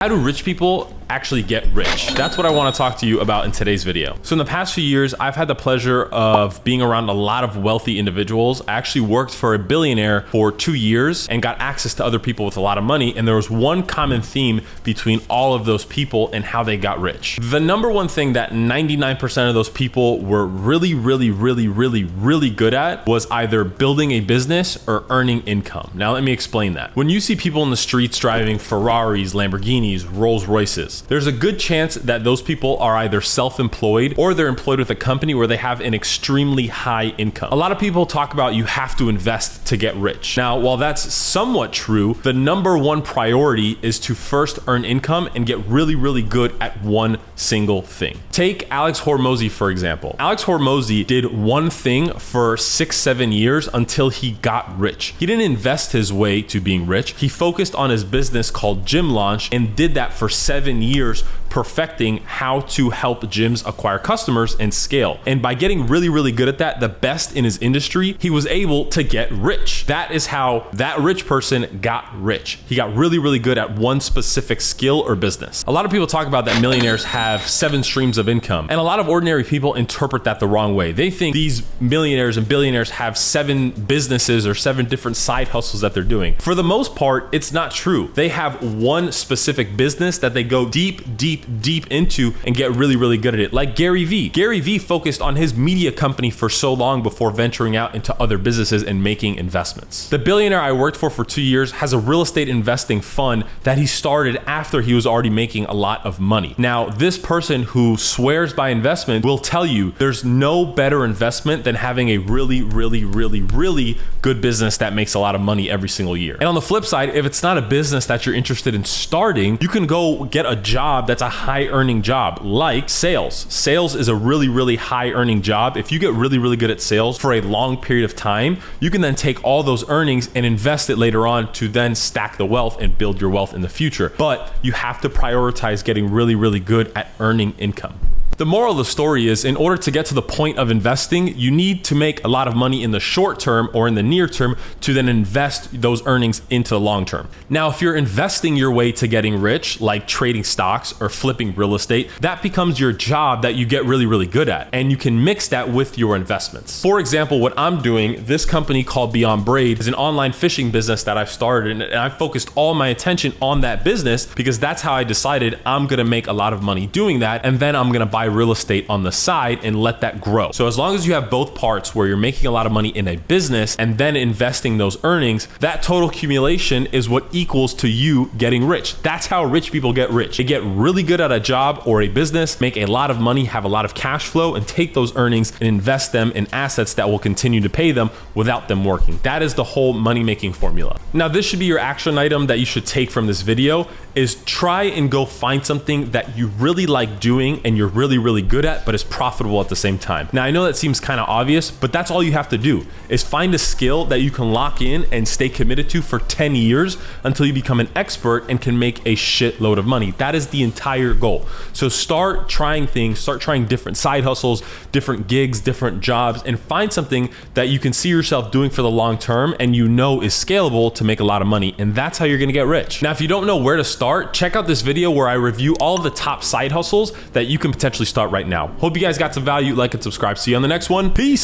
How do rich people actually get rich? That's what I want to talk to you about in today's video. So in the past few years, I've had the pleasure of being around a lot of wealthy individuals. I actually worked for a billionaire for 2 years and got access to other people with a lot of money. And there was one common theme between all of those people and how they got rich. The number one thing that 99% of those people were really good at was either building a business or earning income. Now let me explain that. When you see people in the streets driving Ferraris, Lamborghinis, Rolls Royces, there's a good chance that those people are either self-employed or they're employed with a company where they have an extremely high income. A lot of people talk about you have to invest to get rich. Now, while that's somewhat true, the number one priority is to first earn income and get really good at one single thing. Take Alex Hormozi, for example. Alex Hormozi did one thing for 6-7 years until he got rich. He didn't invest his way to being rich. He focused on his business called Gym Launch and did that for 7 years, perfecting how to help gyms acquire customers and scale. And by getting really good at that, the best in his industry, he was able to get rich. That is how that rich person got rich. He got really good at one specific skill or business. A lot of people talk about that millionaires have 7 streams of income, and a lot of ordinary people interpret that the wrong way. They think these millionaires and billionaires have 7 businesses or 7 different side hustles that they're doing. For the most part, it's not true. They have one specific business that they go deep into and get really good at it. Like Gary Vee. Gary Vee focused on his media company for so long before venturing out into other businesses and making investments. The billionaire I worked for 2 years has a real estate investing fund that he started after he was already making a lot of money. Now, this person who swears by investment will tell you there's no better investment than having a really good business that makes a lot of money every single year. And on the flip side, if it's not a business that you're interested in starting, you can go get a job that's a high earning job, like sales. Sales is a really high earning job. If you get really good at sales for a long period of time, you can then take all those earnings and invest it later on to then stack the wealth and build your wealth in the future. But you have to prioritize getting really good at earning income. The moral of the story is, in order to get to the point of investing, you need to make a lot of money in the short term or in the near term to then invest those earnings into the long term. Now, if you're investing your way to getting rich, like trading stocks or flipping real estate, that becomes your job that you get really good at, and you can mix that with your investments. For example, what I'm doing, this company called Beyond Braid is an online fishing business that I've started, and I focused all my attention on that business because that's how I decided I'm gonna make a lot of money doing that, and then I'm gonna buy real estate on the side and let that grow. So as long as you have both parts where you're making a lot of money in a business and then investing those earnings, that total accumulation is what equals to you getting rich. That's how rich people get rich. They get really good at a job or a business, make a lot of money, have a lot of cash flow, and take those earnings and invest them in assets that will continue to pay them without them working. That is the whole money-making formula. Now, this should be your action item that you should take from this video, is try and go find something that you really like doing and you're really good at, but is profitable at the same time. Now, I know that seems kind of obvious, but that's all you have to do, is find a skill that you can lock in and stay committed to for 10 years until you become an expert and can make a shitload of money. That is the entire goal. So start trying things, start trying different side hustles, different gigs, different jobs, and find something that you can see yourself doing for the long term and you know is scalable to make a lot of money. And that's how you're gonna get rich. Now, if you don't know where to start, check out this video where I review all of the top side hustles that you can potentially start right now. Hope you guys got some value. Like and subscribe. See you on the next one. Peace.